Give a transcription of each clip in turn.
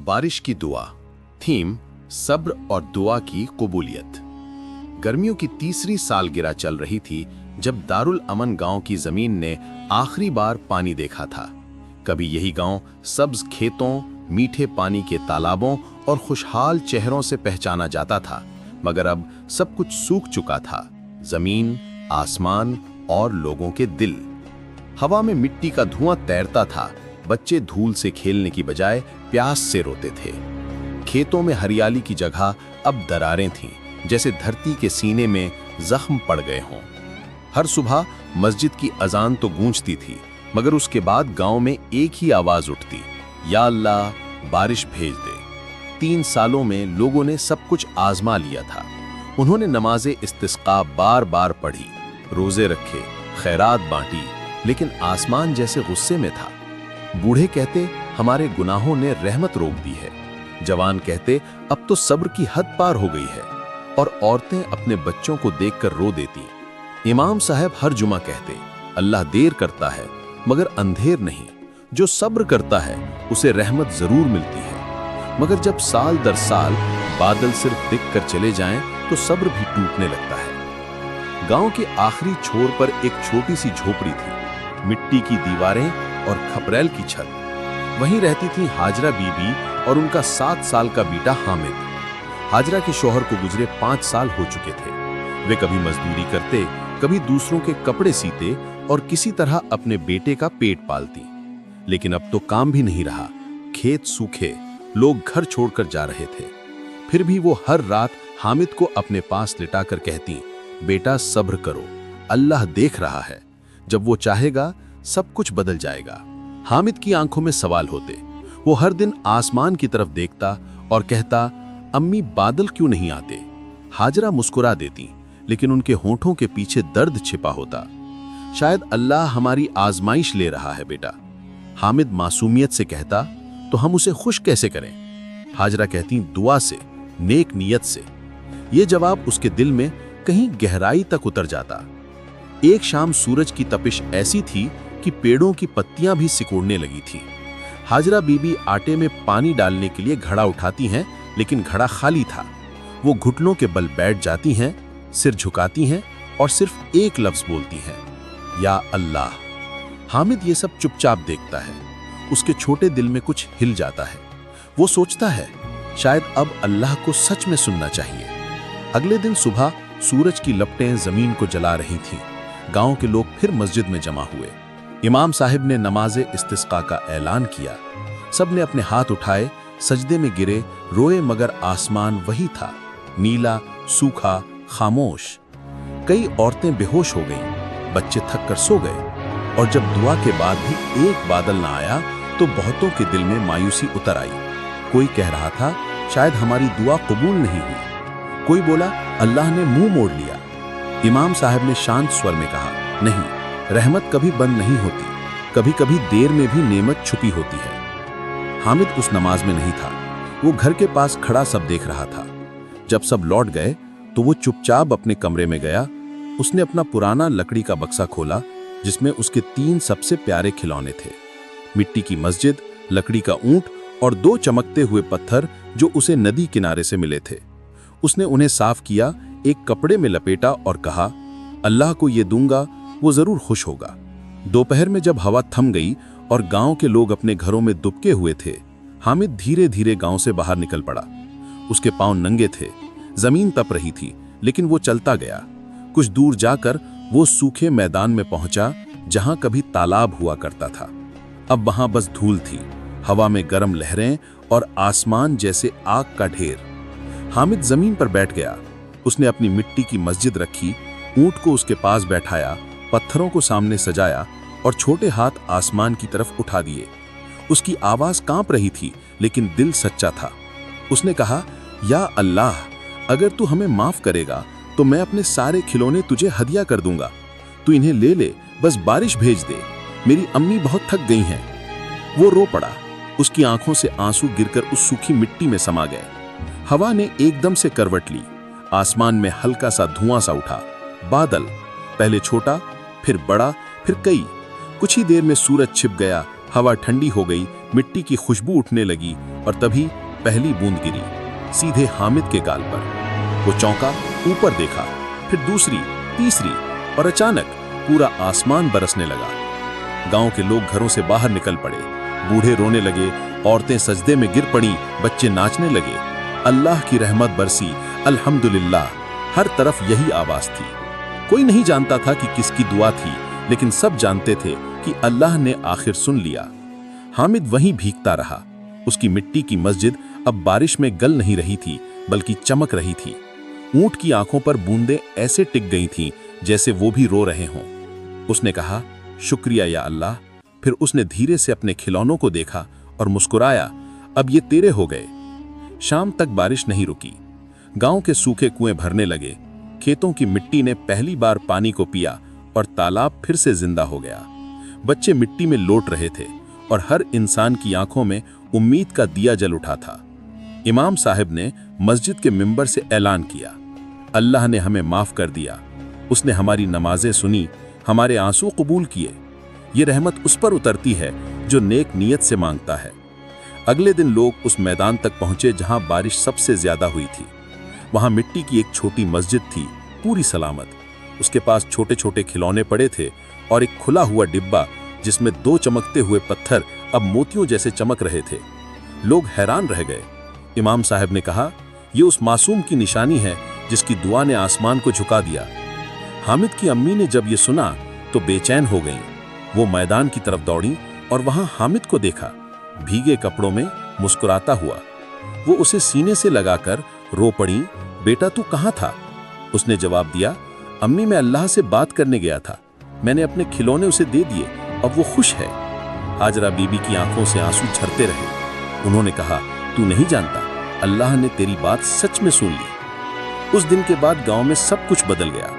बारिश की दुआ। थीम सब्र और दुआ की कबूलियत। गर्मियों की तीसरी सालगिरह चल रही थी जब दारुल अमन गांव की जमीन ने आखिरी बार पानी देखा था। कभी यही गांव सब्ज खेतों, मीठे पानी के तालाबों और खुशहाल चेहरों से पहचाना जाता था, मगर अब सब कुछ सूख चुका था। जमीन, आसमान और लोगों के दिल। हवा में मिट्टी का धुआं तैरता था। बच्चे धूल से खेलने की बजाय प्यास से रोते थे। खेतों में हरियाली की जगह अब दरारें थीं, जैसे धरती के सीने में जख्म पड़ गए हों। हर सुबह मस्जिद की अजान तो गूंजती थी, मगर उसके बाद गांव में एक ही आवाज उठती, या अल्लाह, बारिश भेज दे। 3 सालों में लोगों ने सब कुछ आजमा लिया था। उन्होंने नमाज़े इस्तिस्का बार बार पढ़ी, रोजे रखे, खैरात बांटी, लेकिन आसमान जैसे गुस्से में था। बूढ़े कहते, हमारे गुनाहों ने रहमत रोक दी है। जवान कहते, अब तो सब्र की हद पार हो गई है। और औरतें अपने बच्चों को देखकर रो देती। इमाम साहब हर जुमा कहते, अल्लाह देर करता है मगर अंधेर नहीं। जो सब्र करता है उसे रहमत जरूर मिलती है। मगर जब साल दर साल बादल सिर्फ दिख कर चले जाएं तो सब्र भी टूटने लगता है। गांव के आखिरी छोर पर एक छोटी सी झोपड़ी थी, मिट्टी की दीवारें और खपरेल की छत। वहीं रहती थी हाजरा बीबी और उनका 7 साल का बेटा हामिद। हाजरा के शौहर को गुजरे 5 साल हो चुके थे। वे कभी मजदूरी करते, कभी दूसरों के कपड़े सीते और किसी तरह अपने बेटे का पेट पालती। लेकिन अब तो काम भी नहीं रहा। खेत सूखे, लोग घर छोड़कर जा रहे थे। फिर भी वो हर रात हामिद को अपने पास लिटाकर कहती, बेटा सब्र करो, अल्लाह देख रहा है। जब वो चाहेगा सब कुछ बदल जाएगा। हामिद की आंखों में सवाल होते। वो हर दिन आसमान की तरफ देखता और कहता, अम्मी बादल क्यों नहीं आते? हाजरा मुस्कुरा देती, लेकिन उनके होंठों के पीछे दर्द छिपा होता। शायद अल्लाह हमारी आजमाइश ले रहा है बेटा। हामिद मासूमियत से कहता, तो हम उसे खुश कैसे करें? हाजरा कहती, दुआ से, नेक नियत से। ये जवाब उसके दिल में कहीं गहराई तक उतर जाता। एक शाम सूरज की तपिश ऐसी थी कि पेड़ों की पत्तियां भी सिकुड़ने लगी थी। हाजरा बीबी आटे में पानी डालने के लिए घड़ा उठाती हैं, लेकिन घड़ा खाली था। वो घुटनों के बल बैठ जाती हैं, सिर झुकाती हैं और सिर्फ एक लफ्ज बोलती हैं, या अल्लाह। हामिद ये सब चुपचाप देखता है। उसके छोटे दिल में कुछ हिल जाता है। वो सोचता है, शायद अब अल्लाह को सच में सुनना चाहिए। अगले दिन सुबह सूरज की लपटें जमीन को जला रही थीं। गांव के लोग फिर मस्जिद में जमा हुए। इमाम साहिब ने नमाज़े इस्तिस्का का ऐलान किया। सब ने अपने हाथ उठाए, सजदे में गिरे, रोए, मगर आसमान वही था, नीला, सूखा, खामोश। कई औरतें बेहोश हो गईं, बच्चे थक कर सो गए। और जब दुआ के बाद भी एक बादल ना आया तो बहुतों के दिल में मायूसी उतर आई। कोई कह रहा था, शायद हमारी दुआ कबूल नहीं हुई। कोई बोला, अल्लाह ने मुंह मोड़ लिया। इमाम साहब ने शांत स्वर में कहा, नहीं, रहमत कभी बंद नहीं होती। कभी कभी देर में भी नेमत छुपी होती है। हामिद उस नमाज में नहीं था। वो घर के पास खड़ा सब देख रहा था। जब सब लौट गए तो वो चुपचाप अपने कमरे में गया। उसने अपना पुराना लकड़ी का बक्सा खोला, जिसमें उसके 3 सबसे प्यारे खिलौने थे। मिट्टी की मस्जिद, लकड़ी का ऊंट और 2 चमकते हुए पत्थर जो उसे नदी किनारे से मिले थे। उसने उन्हें साफ किया, एक कपड़े में लपेटा और कहा, अल्लाह को ये दूंगा, वो जरूर खुश होगा। दोपहर में जब हवा थम गई और गांव के लोग अपने घरों में दुबके हुए थे, हामिद धीरे धीरे गांव से बाहर निकल पड़ा। उसके पांव नंगे थे, जमीन तप रही थी, लेकिन वो चलता गया। कुछ दूर जाकर वो सूखे मैदान में पहुंचा जहां कभी तालाब हुआ करता था। अब वहां बस धूल थी, हवा में गर्म लहरें और आसमान जैसे आग का ढेर। हामिद जमीन पर बैठ गया। उसने अपनी मिट्टी की मस्जिद रखी, ऊंट को उसके पास बैठाया, पत्थरों को सामने सजाया और छोटे हाथ आसमान की तरफ उठा दिए। उसकी आवाज कांप रही थी, लेकिन दिल सच्चा था। उसने कहा, या अल्लाह, अगर तू हमें माफ करेगा तो मैं अपने सारे खिलौने तुझे हदिया कर दूंगा। तू इन्हें ले ले, बस बारिश भेज दे। मेरी अम्मी बहुत थक गई हैं। वो रो पड़ा। उसकी आंखों से आंसू गिरकर उस सूखी मिट्टी में समा गए। हवा ने एकदम से करवट ली। आसमान में हल्का सा धुआं सा उठा। बादल, पहले छोटा, फिर बड़ा, फिर कई। कुछ ही देर में सूरज छिप गया, हवा ठंडी हो गई, मिट्टी की खुशबू उठने लगी और तभी पहली बूंद गिरी, सीधे हामिद के गाल पर। वो चौंका, ऊपर देखा, फिर दूसरी, तीसरी, और अचानक पूरा आसमान बरसने लगा। गांव के लोग घरों से बाहर निकल पड़े, बूढ़े रोने लगे, औरतें सजदे में गिर पड़ी, बच्चे नाचने लगे। अल्लाह की रहमत बरसी, अल्हम्दुलिल्लाह। हर तरफ यही आवाज थी। कोई नहीं जानता था कि किसकी दुआ थी, लेकिन सब जानते थे कि अल्लाह ने आखिर सुन लिया। हामिद वहीं भीगता रहा। उसकी मिट्टी की मस्जिद अब बारिश में गल नहीं रही थी, बल्कि चमक रही थी। ऊंट की आंखों पर बूंदें ऐसे टिक गई थीं जैसे वो भी रो रहे हों। उसने कहा, शुक्रिया या अल्लाह। फिर उसने धीरे से अपने खिलौनों को देखा और मुस्कुराया, अब ये तेरे हो गए। शाम तक बारिश नहीं रुकी। गांव के सूखे कुएं भरने लगे, खेतों की मिट्टी ने पहली बार पानी को पिया और तालाब फिर से जिंदा हो गया। बच्चे मिट्टी में लौट रहे थे और हर इंसान की आंखों में उम्मीद का दिया जल उठा था। इमाम साहब ने मस्जिद के मिंबर से ऐलान किया, अल्लाह ने हमें माफ कर दिया, उसने हमारी नमाजें सुनी, हमारे आंसू कबूल किए। ये रहमत उस पर उतरती है जो नेक नीयत से मांगता है। अगले दिन लोग उस मैदान तक पहुंचे जहां बारिश सबसे ज्यादा हुई थी। वहां मिट्टी की एक छोटी मस्जिद थी, पूरी सलामत। उसके पास छोटे छोटे खिलौने पड़े थे और एक खुला हुआ डिब्बा जिसमें 2 चमकते हुए पत्थर अब मोतियों जैसे चमक रहे थे। लोग हैरान रह गए। इमाम साहब ने कहा, यह उस मासूम की निशानी है जिसकी दुआ ने आसमान को झुका दिया। हामिद की अम्मी ने जब ये सुना तो बेचैन हो गईं। वो मैदान की तरफ दौड़ी और वहां हामिद को देखा, भीगे कपड़ों में, मुस्कुराता हुआ। वो उसे सीने से लगाकर रो पड़ी, बेटा तू कहाँ था? उसने जवाब दिया, अम्मी मैं अल्लाह से बात करने गया था, मैंने अपने खिलौने उसे दे दिए, अब वो खुश है। हाजरा बीबी की आंखों से आंसू झरते रहे। उन्होंने कहा, तू नहीं जानता, अल्लाह ने तेरी बात सच में सुन ली। उस दिन के बाद गांव में सब कुछ बदल गया।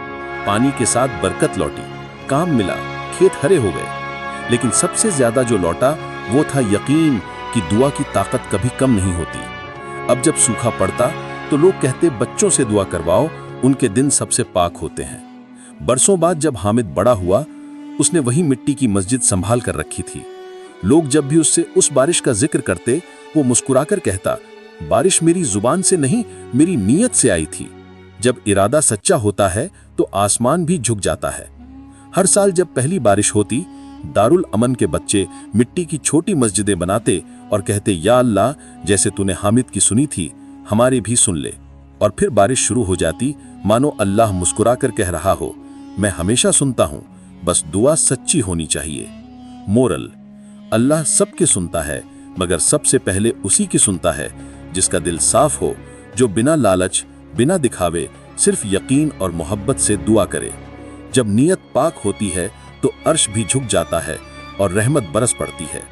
पानी के साथ बरकत लौटी, काम मिला, खेत हरे हो गए। लेकिन सबसे ज्यादा जो लौटा वो था यकीन कि दुआ की ताकत कभी कम नहीं होती। अब जब सूखा पड़ता तो लोग कहते, बच्चों से दुआ करवाओ, उनके दिन सबसे पाक होते हैं। बरसों बाद जब हामिद बड़ा हुआ, उसने वही मिट्टी की मस्जिद संभाल कर रखी थी। लोग जब भी उससे उस बारिश का जिक्र करते, वो मुस्कुराकर कहता, बारिश मेरी जुबान से नहीं, मेरी नीयत से आई थी। जब इरादा सच्चा होता है तो आसमान भी झुक जाता है। हर साल जब पहली बारिश होती, दारुल अमन के बच्चे मिट्टी की छोटी मस्जिदें बनाते और कहते, या अल्लाह, जैसे तूने हामिद की सुनी थी, हमारी भी सुन ले। और फिर बारिश शुरू हो जाती, मानो अल्लाह मुस्कुराकर कह रहा हो, मैं हमेशा सुनता हूं, बस दुआ सच्ची होनी चाहिए। मोरल, अल्लाह सबके सुनता है, मगर सबसे पहले उसी की सुनता है जिसका दिल साफ हो, जो बिना लालच, बिना दिखावे, सिर्फ यकीन और मोहब्बत से दुआ करे। जब नीयत पाक होती है तो अर्श भी झुक जाता है और रहमत बरस पड़ती है।